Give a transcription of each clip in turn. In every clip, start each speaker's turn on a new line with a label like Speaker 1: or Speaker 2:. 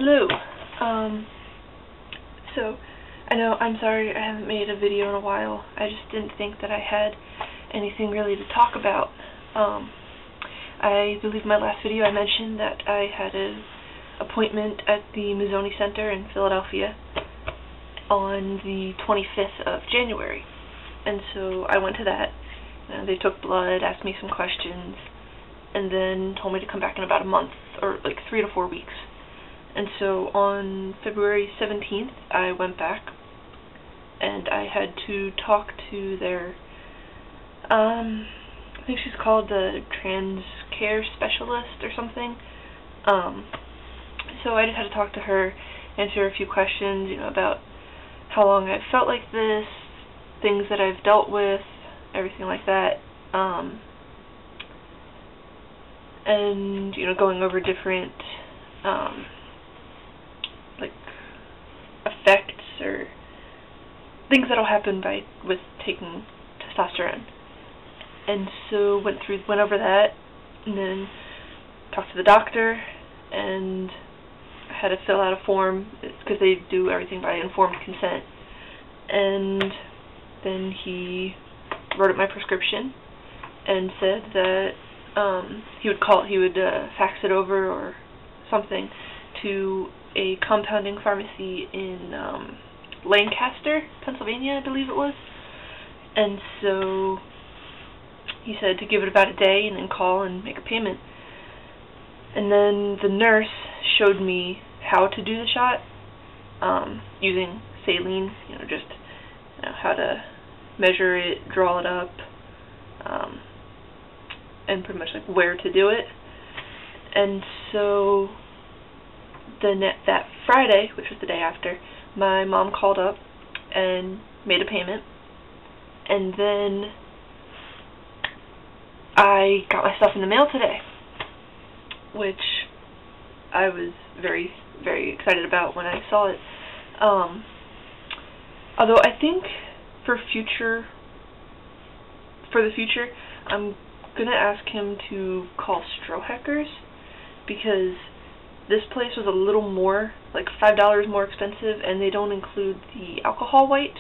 Speaker 1: Hello. So, I know, I'm sorry I haven't made a video in a while. I just didn't think that I had anything really to talk about. I believe my last video I mentioned that I had an appointment at the Mazzoni Center in Philadelphia on the 25th of January. And so I went to that. They took blood, asked me some questions, and then told me to come back in about a month, or like 3 to 4 weeks. And so on February 17th, I went back, and I had to talk to their, I think she's called the trans care specialist or something. So I just had to talk to her, answer a few questions, about how long I've felt like this, things that I've dealt with, everything like that. And, going over different, like, effects or things that'll happen with taking testosterone. And so went over that, and then talked to the doctor, and I had to fill out a form, because they do everything by informed consent. And then he wrote up my prescription and said that he would fax it over or something to a compounding pharmacy in Lancaster, Pennsylvania, I believe it was. And so he said to give it about a day and then call and make a payment. And then the nurse showed me how to do the shot using saline, just how to measure it, draw it up, and pretty much like where to do it. And so that Friday, which was the day after, my mom called up and made a payment, and then I got my stuff in the mail today, which I was very, very excited about when I saw it. Although I think for the future, I'm gonna ask him to call Stroheckers, because this place was a little more, like $5 more expensive, and they don't include the alcohol wipes.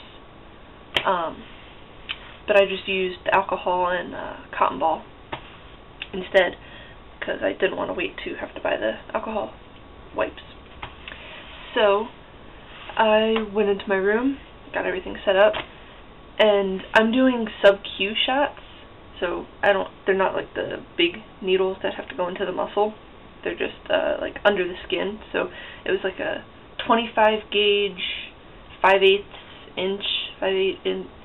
Speaker 1: But I just used alcohol and cotton ball instead, because I didn't want to wait to have to buy the alcohol wipes. So I went into my room, got everything set up, and I'm doing sub-Q shots, so they're not like the big needles that have to go into the muscle. They're just like under the skin. So it was like a 25 gauge, 5/8 inch, 5/8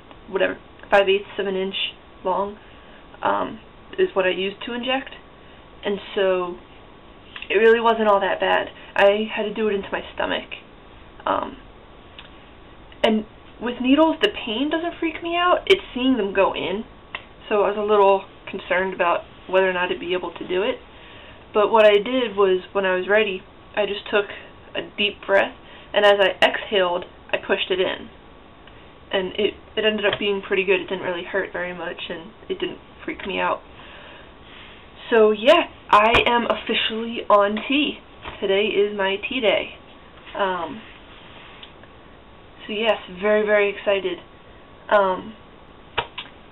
Speaker 1: of an inch long, is what I used to inject. And so it really wasn't all that bad. I had to do it into my stomach. And with needles, the pain doesn't freak me out. It's seeing them go in. So I was a little concerned about whether or not I'd be able to do it. But what I did was, when I was ready, I just took a deep breath, and as I exhaled, I pushed it in. And it ended up being pretty good. It didn't really hurt very much, and it didn't freak me out. So yeah, I am officially on T. Today is my T day. So yes, very, very excited.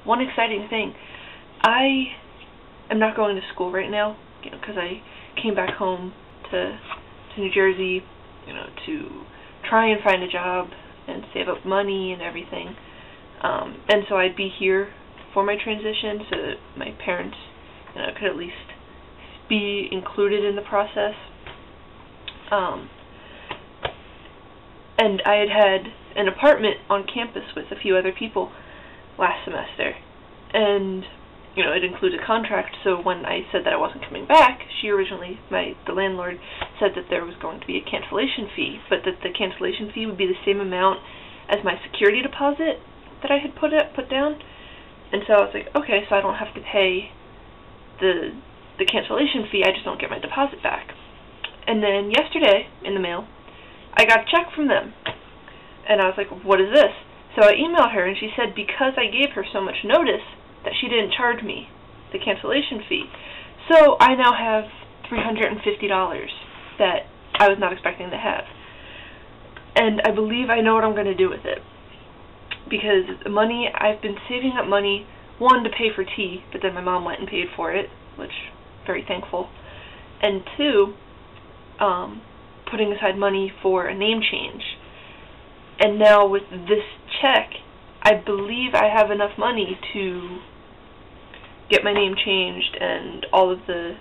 Speaker 1: One exciting thing, I am not going to school right now, because I came back home to New Jersey, to try and find a job and save up money and everything. And so I'd be here for my transition so that my parents, could at least be included in the process. And I had an apartment on campus with a few other people last semester, and it included a contract. So when I said that I wasn't coming back, the landlord said that there was going to be a cancellation fee, but that the cancellation fee would be the same amount as my security deposit that I had put down. And so I was like, okay, so I don't have to pay the cancellation fee, I just don't get my deposit back. And then yesterday, in the mail, I got a check from them. And I was like, what is this? So I emailed her, and she said because I gave her so much notice that she didn't charge me the cancellation fee. So I now have $350 that I was not expecting to have. And I believe I know what I'm going to do with it. Because the money, I've been saving up money, one, to pay for tea, but then my mom went and paid for it, which, very thankful. And two, putting aside money for a name change. And now with this check, I believe I have enough money to get my name changed and all of the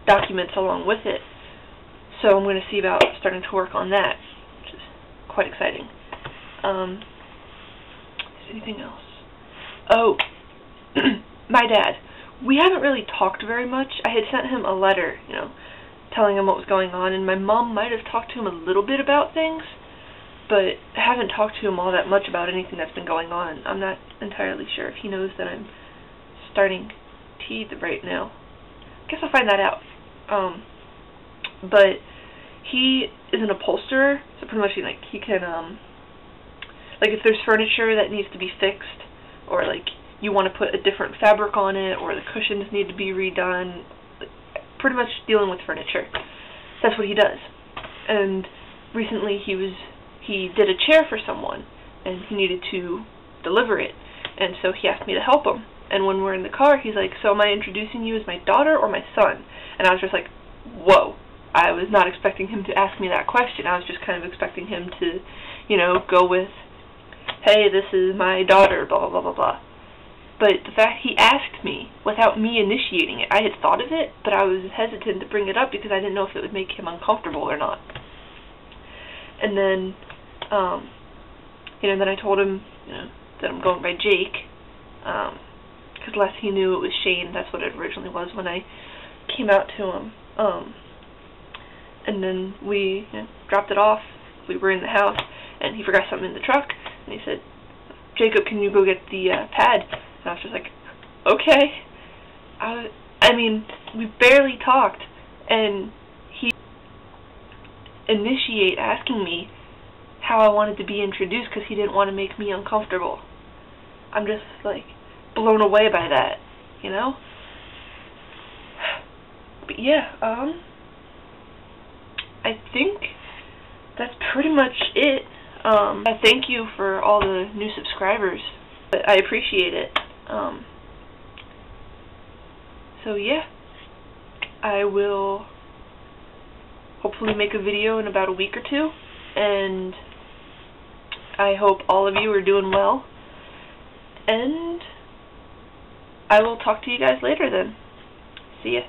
Speaker 1: documents along with it. So I'm going to see about starting to work on that, which is quite exciting. Is there anything else? Oh, my dad. We haven't really talked very much. I had sent him a letter, telling him what was going on, and my mom might have talked to him a little bit about things, but I haven't talked to him all that much about anything that's been going on. I'm not entirely sure if he knows that I'm starting teeth right now. I guess I'll find that out. But he is an upholsterer, so pretty much he can, if there's furniture that needs to be fixed, or you want to put a different fabric on it, or the cushions need to be redone, pretty much dealing with furniture. That's what he does. And recently he did a chair for someone, and he needed to deliver it, and so he asked me to help him. And when we're in the car, he's like, "So am I introducing you as my daughter or my son?" And I was just like, whoa. I was not expecting him to ask me that question. I was just kind of expecting him to, go with, "Hey, this is my daughter, blah, blah, blah, blah, blah." But the fact he asked me without me initiating it, I had thought of it, but I was hesitant to bring it up because I didn't know if it would make him uncomfortable or not. And then, then I told him, that I'm going by Jake, because last he knew it was Shane. That's what it originally was when I came out to him. And then we dropped it off. We were in the house, and he forgot something in the truck, and he said, "Jacob, can you go get the pad?" And I was just like, okay. We barely talked, and he initiated asking me how I wanted to be introduced because he didn't want to make me uncomfortable. I'm just, blown away by that, But yeah, I think that's pretty much it. I thank you for all the new subscribers. I appreciate it. So yeah, I will hopefully make a video in about a week or two, and I hope all of you are doing well, and I will talk to you guys later then. See ya.